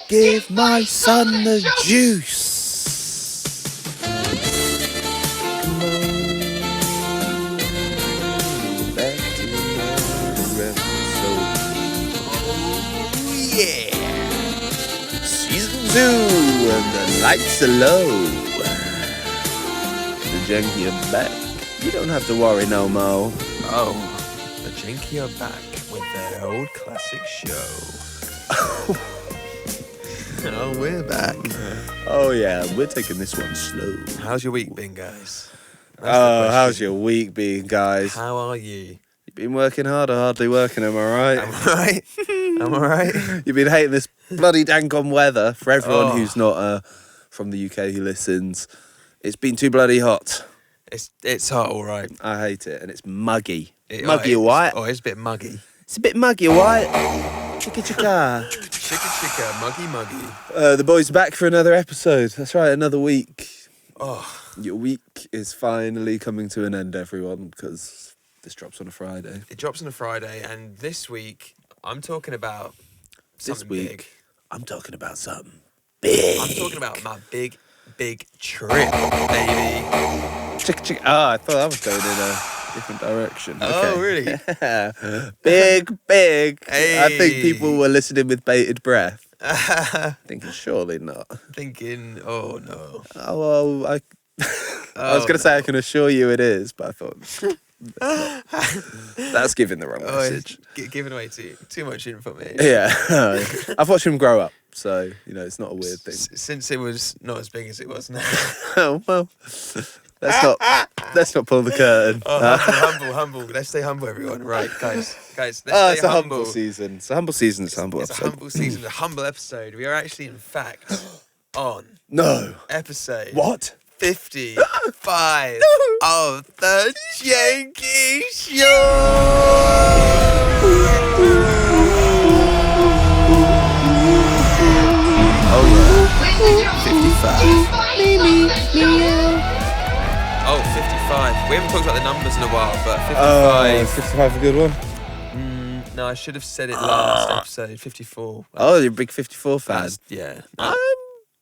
Give my son the juice. Come on, back to another episode. Oh yeah, season 2, and the lights are low. The Jenki are back. You don't have to worry no more. Oh, the Jenki are back with their old classic show. Oh, we're back. Oh yeah, we're taking this one slow. How's your week been, guys? How's your week been, guys? How are you? You've been working hard or hardly working, am I right? Am I right? Am I right? You've been hating this bloody daggone weather. For everyone who's not from the UK who listens, it's been too bloody hot. It's hot, all right. I hate it, and it's muggy. Muggy it's, white. Oh, it's a bit muggy. It's a bit muggy white. Chicka chicka. Chicka chicka, muggy. The boys are back for another episode. That's right, another week. Oh. Your week is finally coming to an end, everyone, because this drops on a Friday. It drops on a Friday, and this week, I'm talking about something big. I'm talking about something big. I'm talking about my big trip, baby. Chicka chicka. Oh, I thought I was going in a different direction. Oh, Okay. really? Big. Hey. I think people were listening with bated breath. Thinking, surely not. Thinking, oh no. Oh, well, I was going to say I can assure you it is, but I thought that's giving the wrong message. Giving away too much information. Yeah. I've watched him grow up, so, it's not a weird thing. Since it was not as big as it was now. Oh, well, let's not pull the curtain. Humble. Let's stay humble, everyone. Right, guys, let's stay it's a humble season. It's a humble season. It's a humble It's a episode. humble season, a humble episode. We are actually, in fact, on episode What? 55 of the JENKII'S Show. Oh yeah. 55. Oh, 55. We haven't talked about the numbers in a while, but 55. Oh, 55 a good one. No, I should have said it last episode. 54. Oh, you're a big 54 fan. Yeah. I'm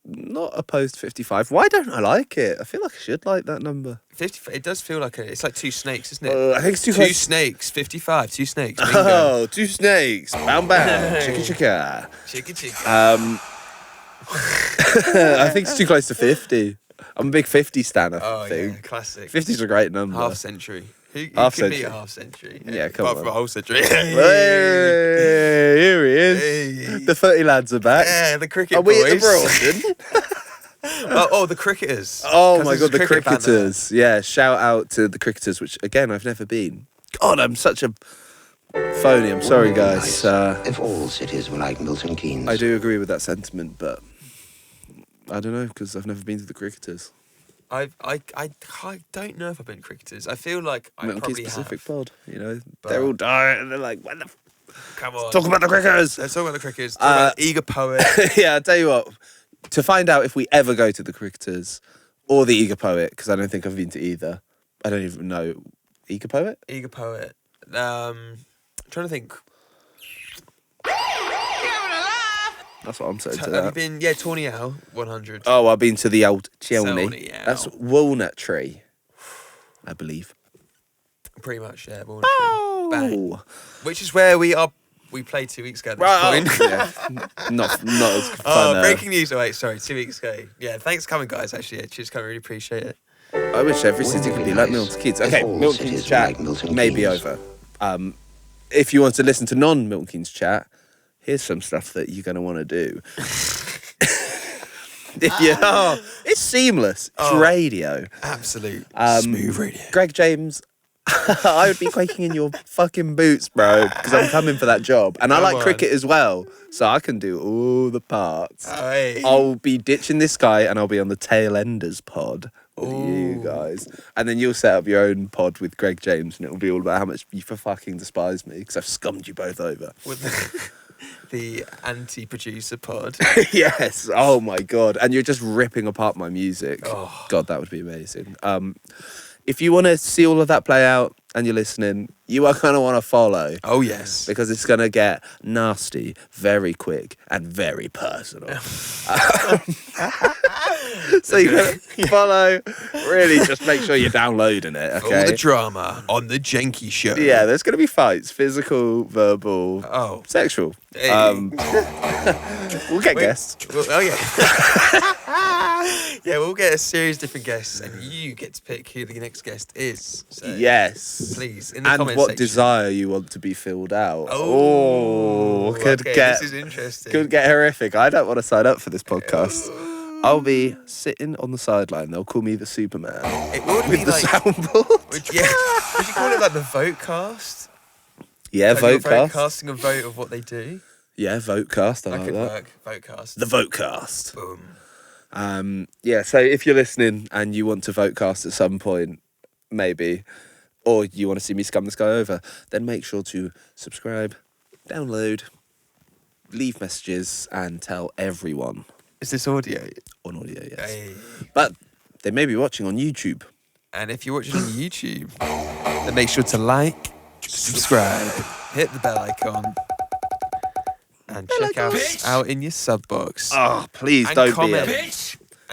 not opposed to 55. Why don't I like it? I feel like I should like that number. 50. It does feel like it's like two snakes, isn't it? I think it's too Two close. snakes. 55. Two snakes. Bingo. Oh, two snakes. Bam bam. Chicka chicka. Chicka. I think it's too close to 50. I'm a big 50 stan, I think. Yeah, classic. 50's a great number. Half century. Who Half can beat century. a half century? Yeah, come Apart on. from a whole century. Hey, here he is. Hey. The footy lads are back. Yeah, the cricket Are we at the boys. Broadton? the cricketers. Oh 'Cause my there's god, a the cricket banner. cricketers. Yeah, shout out to the cricketers, which again I've never been. God, I'm such a phony. I'm sorry, guys. If all cities were like Milton Keynes. I do agree with that sentiment, but I don't know because I've never been to the cricketers. I don't know if I've been cricketers. I feel like I Milton probably Keynes Pacific have. Pod, But- they're all dying and they're like, what the Come on. talk about the cricketers. Let's talk about the cricketers. Talk about the eager poet. Yeah, I'll tell you what, to find out if we ever go to the cricketers or the Eager Poet, because I don't think I've been to either. I don't even know. Eager Poet? Eager poet. Trying to think. That's what I'm saying to Have you that. been? Yeah, Tawny Owl 100. Oh, I've been to the old Tawny Chelney. Owl. That's Walnut Tree, I believe. Pretty much, yeah. Bang. Oh! Which is where we played 2 weeks ago. At this Right, point. yeah. Not as fun. Breaking news. Oh, wait, sorry, 2 weeks ago. Yeah, thanks for coming, guys. Actually, yeah, cheers, coming. Really appreciate it. I wish every city could be like Milton Keynes. Okay, If all Milton cities Keynes were chat like Milton may be Keynes. over. If you want to listen to non-Milton Keynes chat, here's some stuff that you're going to want to do. It's seamless. It's radio. Absolute smooth radio. Greg James, I would be quaking in your fucking boots, bro, because I'm coming for that job. And I Come like on. cricket as well, so I can do all the parts. Hey. I'll be ditching this guy and I'll be on the Tail Enders pod with you guys. And then you'll set up your own pod with Greg James and it'll be all about how much you fucking despise me because I've scummed you both over. With the anti-producer pod. Yes. Oh my God. And you're just ripping apart my music. Oh. God, that would be amazing. If you want to see all of that play out and you're listening, you are going to want to follow. Oh, yes. Because it's going to get nasty very quick and very personal. So you got to follow. Really, just make sure you're downloading it, okay? All the drama on the Jenki Show. Yeah, there's going to be fights. Physical, verbal, sexual. Hey. We'll get guests. Oh, yeah. Yeah, we'll get a series of different guests, and you get to pick who the next guest is. So Yes. please, in the And comment what section. desire you want to be filled out. This is interesting. Could get horrific. I don't want to sign up for this podcast. I'll be sitting on the sideline. They'll call me the Superman It would with be the like, soundboard. would you call it like the vote cast? Yeah, Like you're Votecast. casting a vote of what they do. Yeah, Votecast. I That like could that. work. Vote cast. The Votecast. Boom. Yeah, so if you're listening and you want to Votecast at some point, maybe, or you want to see me scum this guy over, then make sure to subscribe, download, leave messages, and tell everyone. Is this audio? On audio, yes. Hey. But they may be watching on YouTube. And if you're watching on YouTube, then make sure to like, subscribe, hit the bell icon, and check us out in your sub box. Oh, please And don't comment. be a...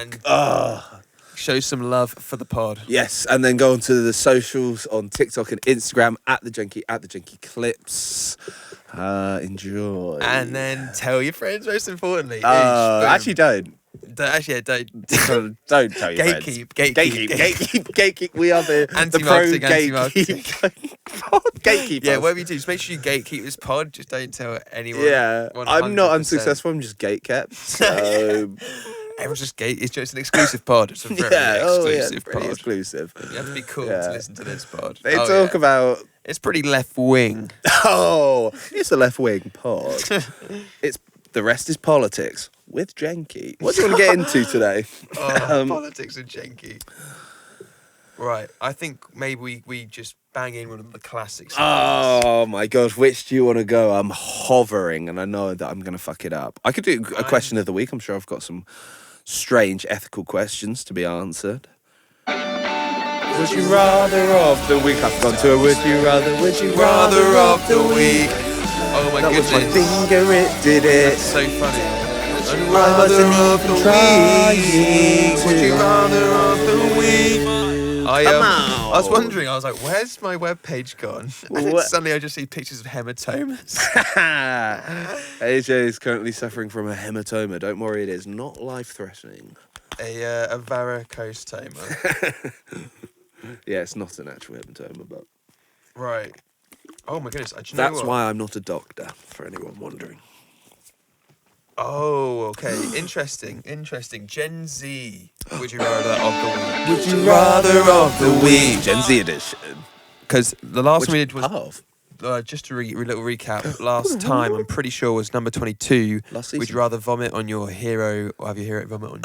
And Oh. show some love for the pod. Yes, and then go onto the socials on TikTok and Instagram at the Jenki Clips. Enjoy. And then tell your friends, most importantly. Actually, don't. Don't Don't tell your friends. Gatekeep. We are the pro Anti-marketing, gatekeep. Gatekeepers. Yeah, whatever you do, just make sure you gatekeep this pod. Just don't tell anyone. Yeah, I'm not 100%. unsuccessful. I'm just gatekept. So Everyone's just It's just an exclusive pod. It's a very exclusive pretty pod. exclusive. You have to be cool Yeah. to listen to this pod. They talk about. It's pretty left wing. Oh, it's a left wing pod. It's the rest is politics with Jenki. What do you want to get into today? Politics and Jenki. Right, I think maybe we just bang in one of the classics. Oh my god, which do you want to go? I'm hovering and I know that I'm going to fuck it up. I could do a question of the week. I'm sure I've got some strange ethical questions to be answered. Would you rather of the week? I've gone to a would you rather of the week. Oh my That goodness. was my finger, it did it. That's so funny. I wasn't even trying Would you to. rather of the week? I Come was on. wondering, I was like, where's my webpage gone? And then What? suddenly I just see pictures of hematomas. AJ is currently suffering from a hematoma. Don't worry, it is not life-threatening. a varicose-toma. Yeah, it's not an actual hematoma, but Right. Oh my goodness. Do you know that's what? why I'm not a doctor, for anyone wondering. Oh, okay. Interesting. Gen Z. Would you rather of the week? Would you rather of the week? Gen Z edition. Because the last Which one we did was half? just a little recap. Last time, I'm pretty sure, was number 22. Last Would season. you rather vomit on your hero or have your hero vomit on you?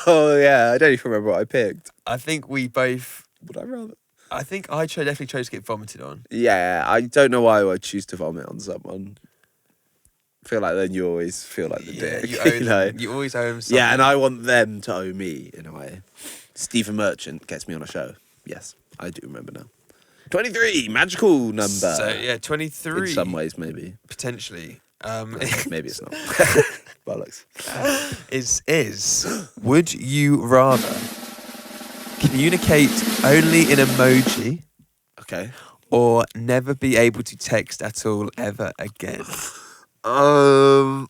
Oh yeah, I don't even remember what I picked. I think we both. Would I rather? I think I definitely chose to get vomited on. Yeah, I don't know why I would choose to vomit on someone. I feel like then you always feel like the dick. You owe know? them. You always owe them something. Yeah, and I want them to owe me in a way. Stephen Merchant gets me on a show. Yes, I do remember now. 23, magical number. So yeah, 23. In some ways, maybe. Potentially. Maybe it's not. Bollocks. Is would you rather communicate only in emoji Okay. or never be able to text at all ever again? Um.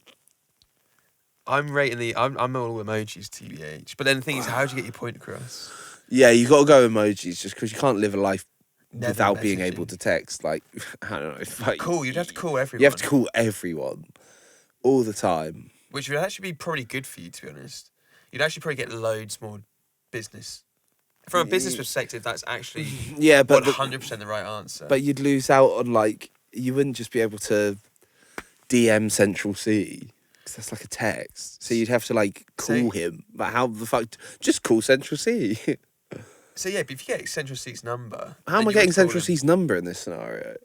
I'm rating I'm all emojis, TBH. But then the thing is, how do you get your point across? Yeah, you got to go emojis just because you can't live a life Never without being messaging. able to text. Like, I don't know. Like, Cool, you'd have to call everyone. You have to call everyone all the time. Which would actually be probably good for you, to be honest. You'd actually probably get loads more business. From a business perspective, that's actually Yeah, but 100% the right answer. but you'd lose out on like you wouldn't just be able to DM Central C because that's like a text. So you'd have to like call him. But how the fuck? Just call Central C. So yeah, but if you get Central C's number... How am I getting Central C's number in this scenario?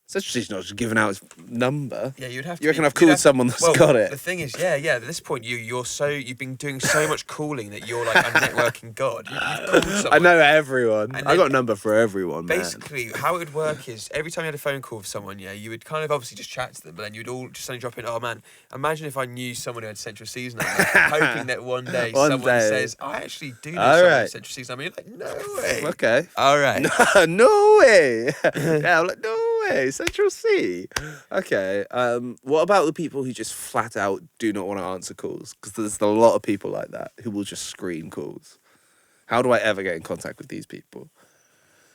Central C's not just giving out his number. Yeah, you'd have to. You reckon I've called someone that's got it? The thing is, yeah. At this point, you've been doing so much calling that you're like a networking god. You've called someone. I know everyone. And I then got a number for everyone, man. basically, how it would work is every time you had a phone call with someone, yeah, you would kind of obviously just chat to them, but then you'd all just suddenly drop in, oh man, imagine if I knew someone who had Central C's number, hoping that one day someone says, I actually do know someone with Central C's number. You're like, no way. Okay. All right. No way. Yeah, I'm like, no way. Central C. Okay. What about the people who just flat out do not want to answer calls? Because there's a lot of people like that who will just screen calls. How do I ever get in contact with these people?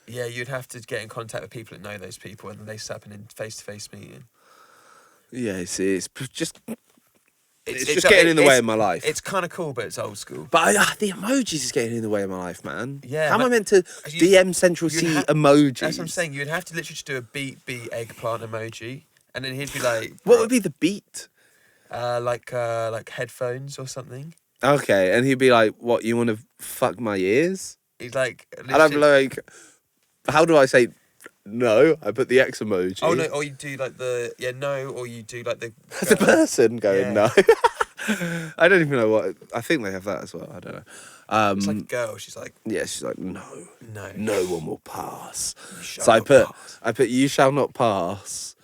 Yeah, you'd have to get in contact with people that know those people, and then they set up a face-to-face meeting. Yeah, see, it's just getting in the way of my life. It's kind of cool, but it's old school. But the emojis is getting in the way of my life, man. Yeah. How am I meant to DM Central C emojis? That's what I'm saying. You'd have to literally just do a beat eggplant emoji, and then he'd be like, what would be the beat? Like headphones or something. Okay, and he'd be like, what, you want to fuck my ears? He's like, And I'm like, how do I say no? I put the X emoji. oh no, or you do like no, or you do like the The person going Yeah. no. I don't even know what. I think they have that as well. I don't know. it's like a girl. She's like, Yeah, she's like, no one will pass. you shall So not pass. I put you shall not pass.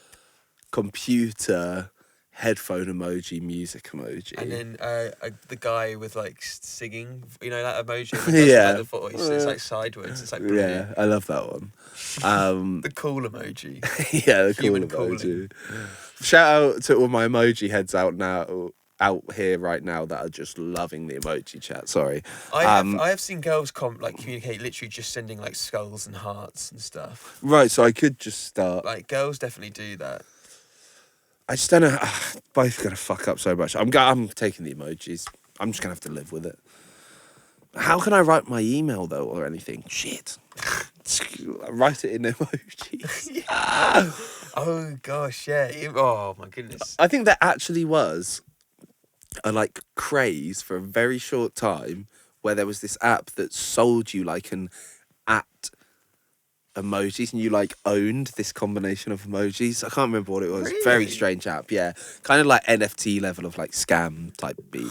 Computer headphone emoji, music emoji. And then the guy with like singing, you know, that emoji. Yeah. Like the voice. It's like sideways. It's like brilliant. Yeah, I love that one. The cool emoji. Yeah, the cool Human emoji. Shout out to all my emoji heads out here right now that are just loving the emoji chat. Sorry. I have seen girls communicate literally just sending like skulls and hearts and stuff. Right, so I could just start. Like girls definitely do that. I just don't know. Both gonna fuck up so much. I'm taking the emojis. I'm just gonna have to live with it. How can I write my email though, or anything? Shit. Write it in emojis. Oh gosh, yeah. Oh my goodness. I think there actually was a like craze for a very short time where there was this app that sold you like an at emojis, and you like owned this combination of emojis. I can't remember what it was. Really? Very strange app. Yeah, kind of like NFT level of like scam type beat.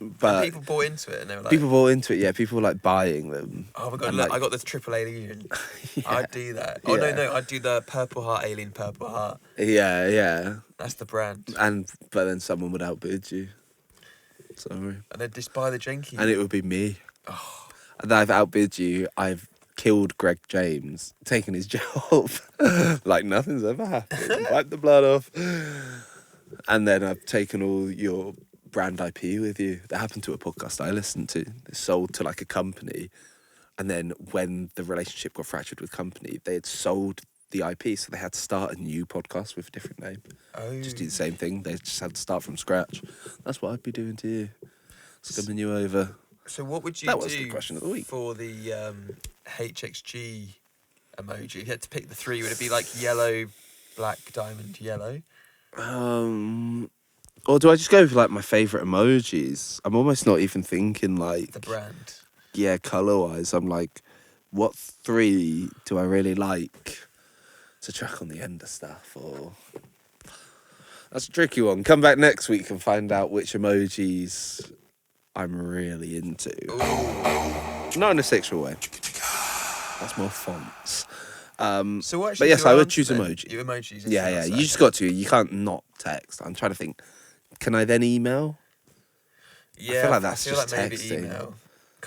But people bought into it, and they were like, people bought into it. Yeah, people were like buying them. oh my god, and, look, like, I got the triple alien. Yeah. I'd do that. Oh Yeah. no, I'd do the purple heart alien purple heart. Yeah. That's the brand. But then someone would outbid you. Sorry. And then just buy the JENKII'S. And it would be me. And I've outbid you. I've killed Greg James, taken his job, like nothing's ever happened. Wipe the blood off. And then I've taken all your brand IP with you. That happened to a podcast I listened to. They sold to like a company. And then when the relationship got fractured with company, they had sold the IP, so they had to start a new podcast with a different name. Oh. Just do the same thing. They just had to start from scratch. That's what I'd be doing to you. Scumming you over. So what would you That do was the question of the week. for the HXG emoji? If you had to pick the three, would it be like yellow, black, diamond, yellow? Or do I just go for like my favourite emojis? I'm almost not even thinking like The brand. yeah, colour wise. I'm like, what three do I really like to track on the end of stuff? Or that's a tricky one. Come back next week and find out which emojis I'm really into. Ooh. Not in a sexual way. That's more fonts. So what? But yes, I would choose emoji. Your emojis. Yeah. You just got to. You can't not text. I'm trying to think. Can I then email? Yeah, feel like that's I feel just like maybe texting. email.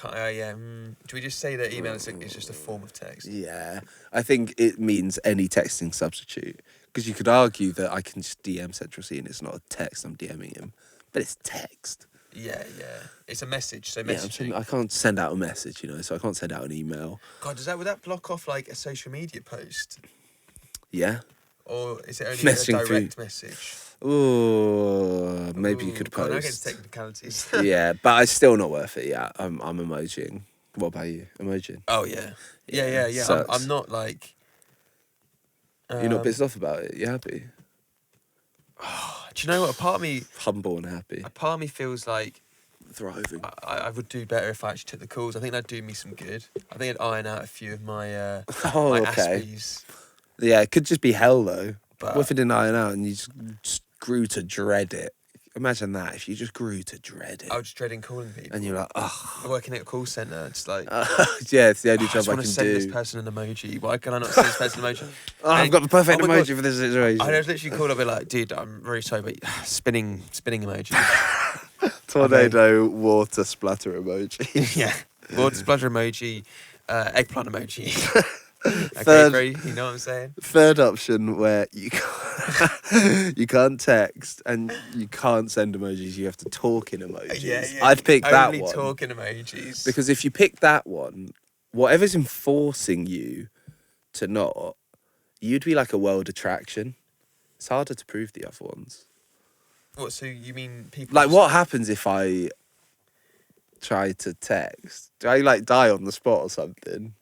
Yeah. Do we just say that email is just a form of text? Yeah, I think it means any texting substitute. Because you could argue that I can just DM Central C and it's not a text, I'm DMing him. But it's text. Yeah. It's a message. So Yeah, messaging. I can't send out a message, so I can't send out an email. God, would that block off like a social media post, Yeah. or is it only Messaging a direct message? Ooh, maybe you could God, now post. getting technicalities. Yeah, but it's still not worth it. Yeah, I'm emojiing. What about you? Emojiing? Oh yeah. Yeah. sucks. I'm not like. You're not pissed off about it. You're happy, Do you know what? A part humble and happy, of me feels like thriving. I would do better if I actually took the calls. I think that'd do me some good. I think I'd iron out a few of my Oh, my okay. Aspies. Yeah, it could just be hell though. But What if it didn't iron out and you just grew to dread it? Imagine that if you just grew to dread it. I was just dreading calling people. And you're like, oh. Working at a call centre, it's like... yeah, it's the only I job just I want can to send do. this person an emoji. Why can I not send this person an emoji? I've got the perfect my emoji God. for this situation. I was literally called up and be like, dude, I'm very sorry, but spinning emoji. Tornado water splatter emoji. Yeah. Water splatter emoji, eggplant emoji. Okay, Third- bro, you know what I'm saying? Third option where you can't text and you can't send emojis, you have to talk in emojis. Yeah. I'd pick that Only one. talking emojis. Because if you pick that one, whatever's enforcing you to not, you'd be like a world attraction. It's harder to prove the other ones. What, so you mean people... Like, what happens if I try to text? Do I, like, die on the spot or something?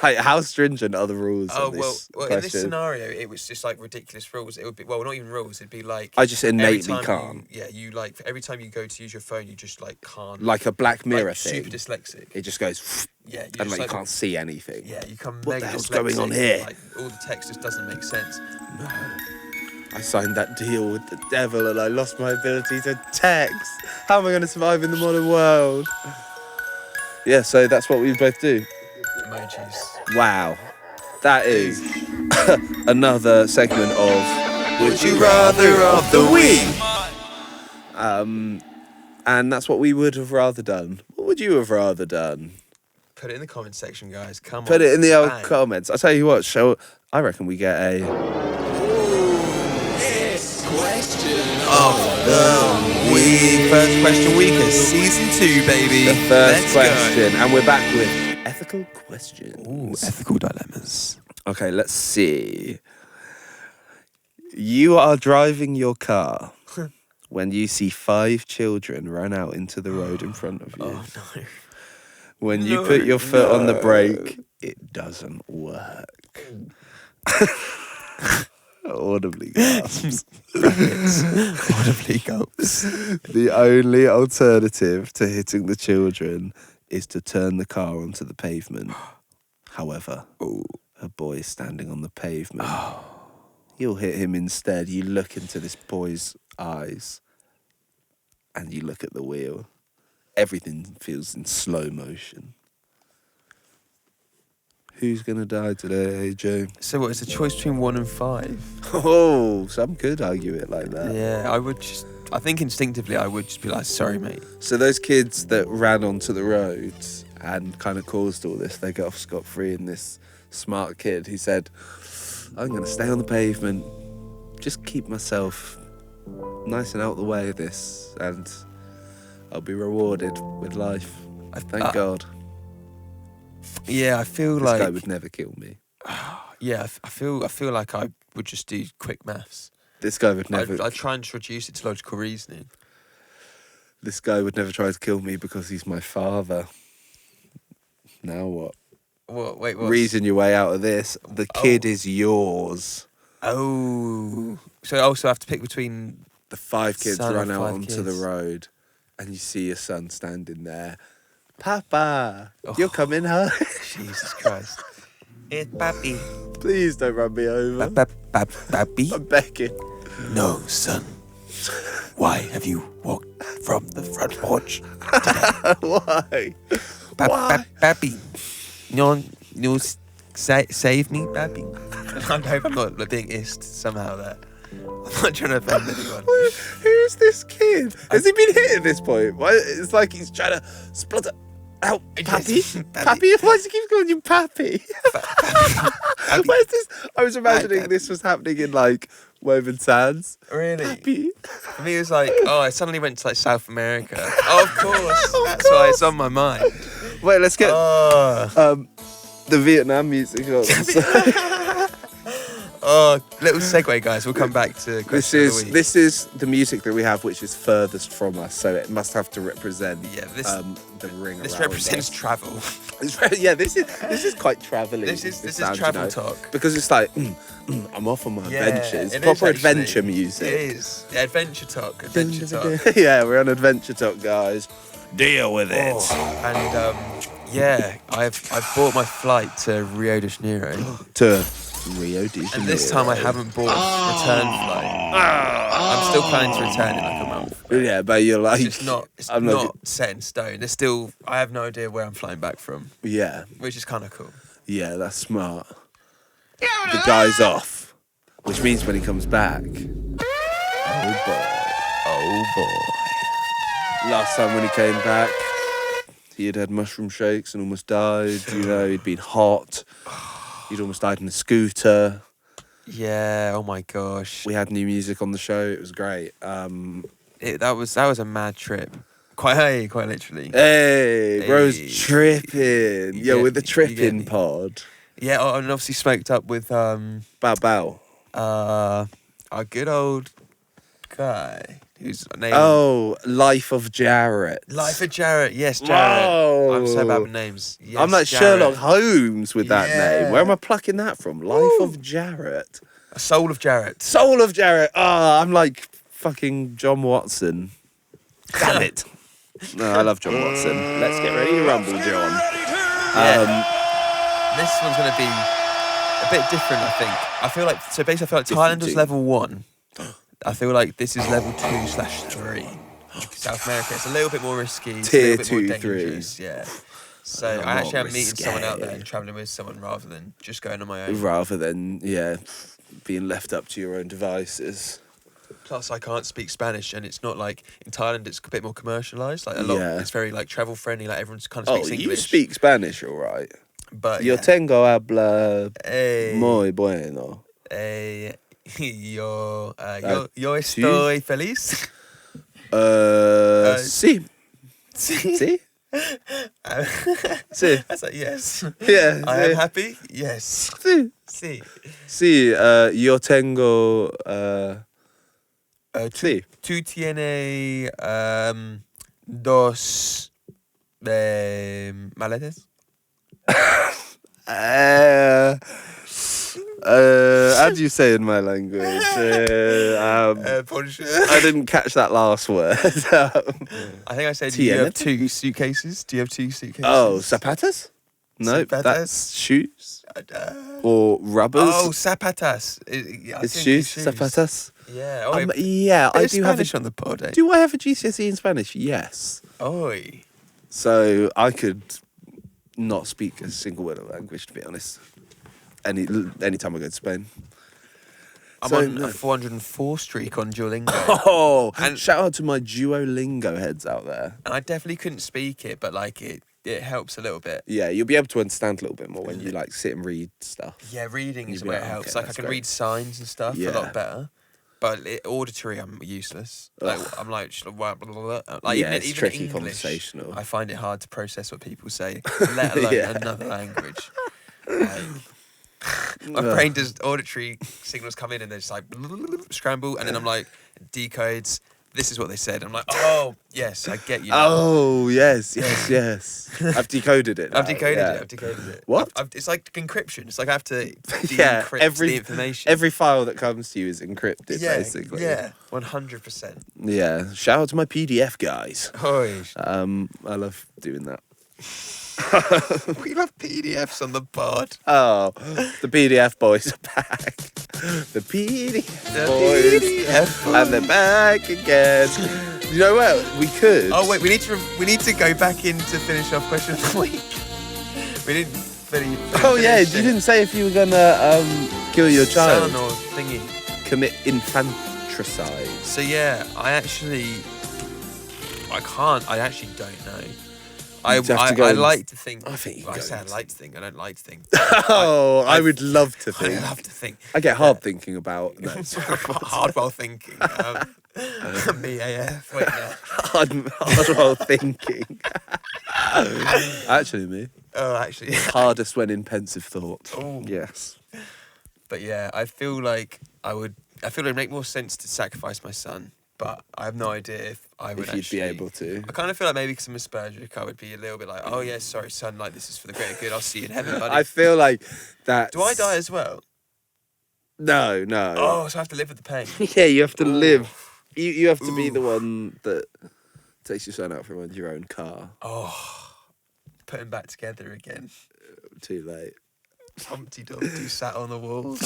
Like, how stringent are the rules on this well, question? in this scenario, it was just like ridiculous rules. It would be, well, not even rules. It'd be like I just innately every time can't. you like every time you go to use your phone, you just like can't. Like a Black Mirror like, thing. super dyslexic. It just goes, Yeah, and like you can't see anything. Yeah, you come. What mega the hell's dyslexic, going on here? Like all the text just doesn't make sense. No. I signed that deal with the devil and I lost my ability to text. How am I going to survive in the modern world? Yeah, so that's what we both do. Emojis. Wow. That is another segment of Would You Rather of the Week. And that's what we would have rather done. What would you have rather done? Put it in the comment section, guys. Come on. Put it in the old Bang. comments. I'll tell you what, I reckon we get a week. First question week of season 2, baby. the first Let's question. And we're back with ethical questions. Go. Ooh, ethical dilemmas. Okay, let's see. You are driving your car when you see 5 children run out into the road in front of you. Oh no. When you put your foot on the brake, it doesn't work. Audibly gasps. Audibly gulps. The only alternative to hitting the children is to turn the car onto the pavement. However, a boy is standing on the pavement. You'll hit him instead. You look into this boy's eyes and you look at the wheel. Everything feels in slow motion. Who's going to die today, Joe? So what, it's a choice between 1 and 5? Oh, some could argue it like that. Yeah, I think instinctively I would just be like, sorry, mate. So those kids that ran onto the road and kind of caused all this, they got off scot-free, and this smart kid, he said, I'm going to stay on the pavement, just keep myself nice and out the way of this, and I'll be rewarded with life. Thank God. Yeah, I feel This like guy would never kill me. Yeah, I feel like I would just do quick maths. This guy would never. I'd try and just reduce it to logical reasoning. This guy would never try to kill me because he's my father. Now what? What? Wait, what? Reason your way out of this. The kid is yours. Oh. So I also have to pick between... The 5 kids Son run of out 5 onto the kids. road and you see your son standing there. Papa, Oh. you're coming home. Jesus Christ. It's Papi. Please don't run me over. Papi? I'm begging. No, son. Why have you walked from the front porch? Why? Why? Papi. You save me, Papi. I hope I'm not being ist somehow there. I'm not trying to offend anyone. Who's this kid? Has he been hit at this point? Why? It's like he's trying to splutter out. Pappy? Pappy? Why does he keep calling you Pappy? Where's this? I was imagining this was happening in like Woven Sands. Really? Pappy. For me, it was like, I suddenly went to like South America. Oh, of course. That's why it's on my mind. Wait, let's get the Vietnam music on. Little segue, guys. We'll come back to question of the week. This is the music that we have, which is furthest from us, so it must have to represent the ring. This around represents us. travel. Yeah, this is quite travelly. This is sound, travel talk. because it's like I'm off on my adventures. it Proper is actually. adventure music. It is. Yeah, adventure talk. Adventure talk. Yeah, we're on adventure talk, guys. Deal with it. And yeah, I've bought my flight to Rio de Janeiro. To Rio de Janeiro. And this time I haven't bought a return flight. I'm still planning to return in like a month. Yeah, but you're like... It's not set in stone. There's still... I have no idea where I'm flying back from. Yeah. Which is kind of cool. Yeah, that's smart. The guy's off. Which means when he comes back... Oh, boy. Oh, boy. Last time when he came back, he had mushroom shakes and almost died. You know, he'd been hot. He'd almost died in a scooter. Yeah, oh my gosh. We had new music on the show. It was great. That was a mad trip. Quite literally. Hey, bro's tripping. Yeah, with the tripping pod. Yeah, and obviously smoked up with Bow. our good old guy whose name. Oh, Life of Jarrett. Life of Jarrett. Yes, Jarrett. Whoa. I'm so bad with names. Yes, I'm like Jarrett. Sherlock Holmes with that Yeah. name. Where am I plucking that from? Life of Jarrett. Soul of Jarrett. Soul of Jarrett. Oh, I'm like fucking John Watson. Damn it. No, I love John Watson. Let's get ready to rumble, John. This one's going to be a bit different, I think. I feel like Thailand was level 1. I feel like this is level 2/3. South America, it's a little bit more risky. It's Tier a little bit more 2, 3. dangerous. Yeah. So I actually am meeting someone out there and travelling with someone rather than just going on my own. Rather than, being left up to your own devices. Plus, I can't speak Spanish, and it's not like in Thailand. It's a bit more commercialised. Like a lot, it's very like travel friendly. Like everyone's kind of speaks English. You speak Spanish, all right? But Yo tengo habla hey, muy bueno. Hey, yo estoy feliz. Sí. Sí. Sí. I was like, yes. Yeah. I am happy. Yes. Sí. Sí. Sí. Yo tengo. Sí. Tú tienes dos maletas. How do you say in my language? I didn't catch that last word. I think I said you have 2 suitcases. Do you have 2 suitcases? Oh, zapatas? No, Zapatas? That's shoes. Or rubbers. Oh, zapatas. It's shoes, zapatas. Yeah. I do Spanish on the pod. Eh? Do I have a GCSE in Spanish? Yes. Oi. So I could not speak a single word of language, to be honest. Anytime I go to Spain. I'm on a 404 streak on Duolingo. Oh, and shout out to my Duolingo heads out there. And I definitely couldn't speak it, but like it helps a little bit. Yeah, you'll be able to understand a little bit more when you like sit and read stuff. Yeah, reading is where it helps. Okay, like I can read signs and stuff a lot better. But auditory, I'm useless. Like I'm like blah, blah, blah, blah. Like it's even tricky, English, conversational. I find it hard to process what people say, let alone another language. My brain does auditory signals come in and they're just like scramble, and then I'm like decodes. This is what they said. I'm like, oh yes, I get you. Now. Oh yes. I've decoded it. I've decoded it. What? It's like encryption. It's like I have to decrypt the information. Every file that comes to you is encrypted, basically. Yeah, 100%. Yeah. Shout out to my PDF guys. Oi. I love doing that. We love PDFs on the pod. Oh, the PDF boys are back. The PDF boys, and they're back again. You know what? We could. Oh wait, we need to go back in to finish off question of the week. We didn't finish. Oh yeah, you didn't say if you were gonna kill your child. Son or thingy. Commit infanticide. So yeah, I actually don't know. I like to think. I think you I say I like to think. I don't like to think. I would love to think. I love to think. I get hard thinking about. No. Hardball thinking. Me AF. Wait, no. Hardball thinking. Actually, me. Oh, actually. Hardest when in pensive thought. Oh. Yes. But yeah, I feel like it would make more sense to sacrifice my son. But I have no idea if I would you'd be able to. I kind of feel like maybe because I'm Aspergeric, I would be a little bit like, oh yeah, sorry son, like this is for the greater good. I'll see you in heaven, buddy. I feel like that. Do I die as well? No. Oh, so I have to live with the pain. Yeah, you have to live. You have to be the one that takes your son out for your own car. Oh, put him back together again. Too late. Humpty Dumpty sat on the wall.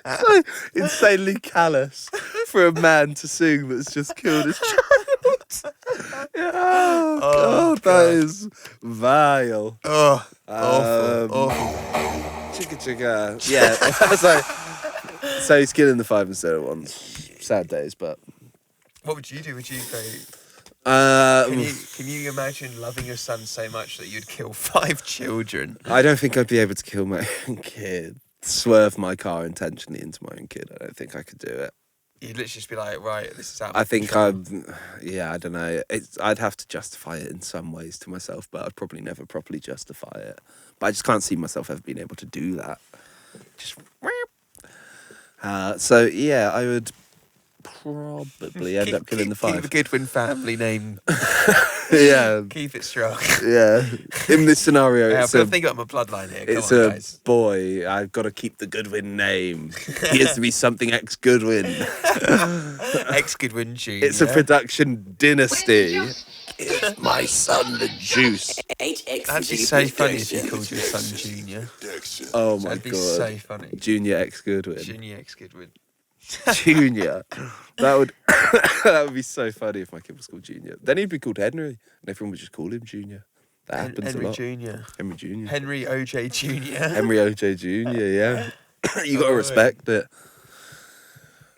So insanely callous for a man to sing that's just killed his child. God, that is vile. Oh, awful. Chicka chicka. Yeah. so he's killing the 5 instead of 1. Sad days, but. What would you do? Would you go? Can you imagine loving your son so much that you'd kill 5 children? I don't think I'd be able to kill my own kid. Swerve my car intentionally into my own kid. I don't think I could do it. You'd literally just be like, right, this is out. I think I don't know. I'd have to justify it in some ways to myself, but I'd probably never properly justify it. But I just can't see myself ever being able to do that. Just. So yeah, I would probably end up killing the 5. Keep a Goodwin family name. Yeah. Keep it strong. Yeah. In this scenario, I've got to think about my bloodline here. It's a boy. I've got to keep the Goodwin name. He has to be something ex-Goodwin. Ex-Goodwin Jr. It's a production dynasty. It's my son, the juice. That'd be so funny if you called your son Junior. Oh my That'd be God. so funny. Junior ex-Goodwin. Junior ex-Goodwin. Junior. That would be so funny if my kid was called Junior. Then he'd be called Henry, and everyone would just call him Junior. That happens Henry a lot. Jr. Henry Jr. Henry OJ Jr. Henry OJ Jr. Yeah. You got to respect it.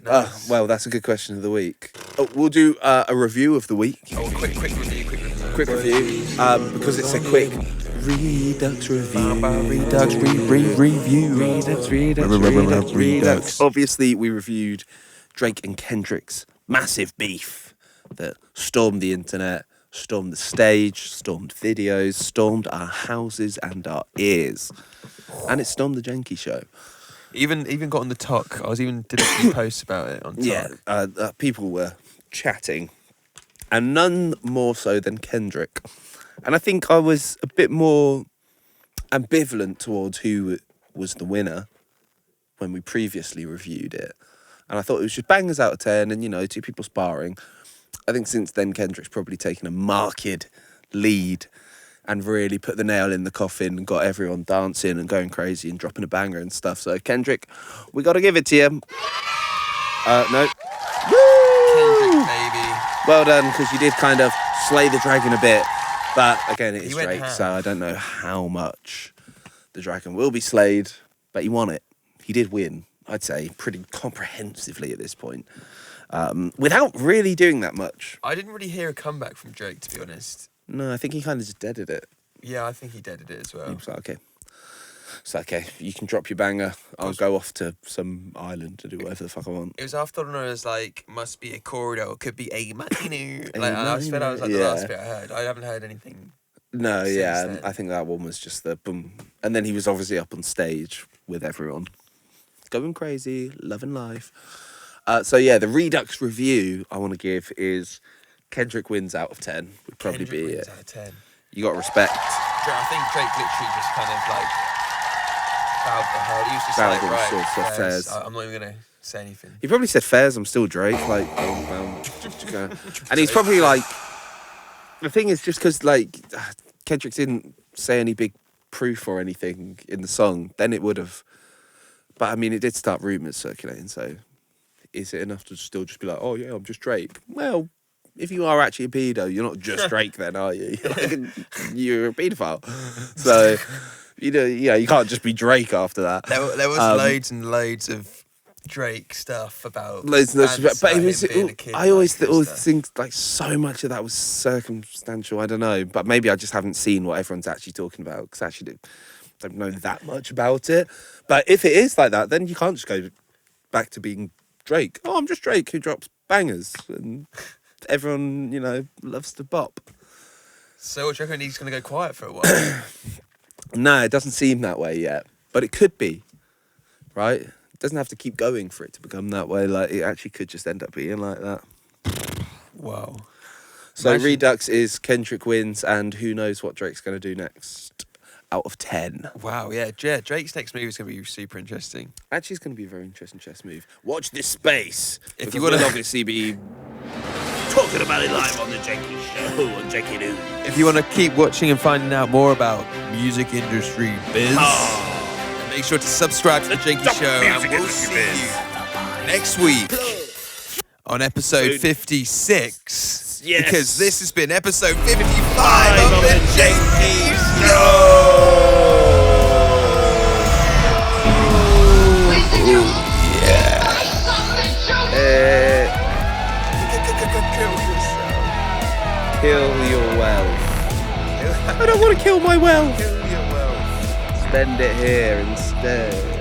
Nice. Well, that's a good question of the week. Oh, we'll do a review of the week. Oh, quick review. Quick review. Because it's a quick Redux review. Redux. Obviously, we reviewed Drake and Kendrick's massive beef that stormed the internet, stormed the stage, stormed videos, stormed our houses and our ears. And it stormed the Jenki show. Even got on the talk. I did a few posts about it on talk. Yeah, people were chatting. And none more so than Kendrick. And I think I was a bit more ambivalent towards who was the winner when we previously reviewed it. And I thought it was just bangers out of 10 and, 2 people sparring. I think since then, Kendrick's probably taken a marked lead and really put the nail in the coffin and got everyone dancing and going crazy and dropping a banger and stuff. So, Kendrick, we got to give it to you. No. Kendrick, baby. Well done, because you did kind of slay the dragon a bit. But again, it is Drake, ham. so I don't know how much the dragon will be slayed, but he won it. He did win, I'd say, pretty comprehensively at this point, without really doing that much. I didn't really hear a comeback from Drake, to be honest. No, I think he kind of just deaded it. Yeah, I think he deaded it as well. He was like, okay. It's okay, you can drop your banger. I'll go off to some island to do whatever the fuck I want. It was after I was like, must be a corridor, could be a minor. I was like the last bit I heard. I haven't heard anything. No, yeah, then. I think that one was just the boom. And then he was obviously up on stage with everyone. Going crazy, loving life. So yeah, the Redux review I want to give is Kendrick wins out of 10. Would probably Kendrick be wins it. out of 10. You got respect. I think Drake literally just kind of like bowed the head. He was just Bowed like, and right, sort of said Fairs. Fairs. I'm not even going to say anything. He probably said fairs, I'm still Drake. Like, and he's probably like, the thing is just because like Kendrick didn't say any big proof or anything in the song, then it would have. But I mean, it did start rumours circulating, so is it enough to still just be like, oh yeah, I'm just Drake? Well, if you are actually a pedo, you're not just Drake then, are you? You're a paedophile. So, you can't just be Drake after that. There was loads and loads of Drake stuff about loads and loads, but it was. I always think like so much of that was circumstantial. I don't know, but maybe I just haven't seen what everyone's actually talking about because I actually don't know that much about it. But if it is like that, then you can't just go back to being Drake. Oh, I'm just Drake who drops bangers and everyone, loves to bop. So what do you reckon he's going to go quiet for a while? No, it doesn't seem that way yet, but it could be, right? It doesn't have to keep going for it to become that way. Like, it actually could just end up being like that. Wow. So Redux is Kendrick wins, and who knows what Drake's going to do next out of 10. Wow, yeah. Drake's next move is going to be super interesting. Actually, it's going to be a very interesting chess move. Watch this space. If you want to obviously be talking about it live on the Jenkii Show on JENKII'S. If you want to keep watching and finding out more about music industry biz, make sure to subscribe to the JENKII Show, and we'll see you next week on episode 56. Yes. Because this has been episode 55 of the JENKII Show. Kill your wealth. I don't want to kill my wealth. Kill your wealth. Spend it here instead.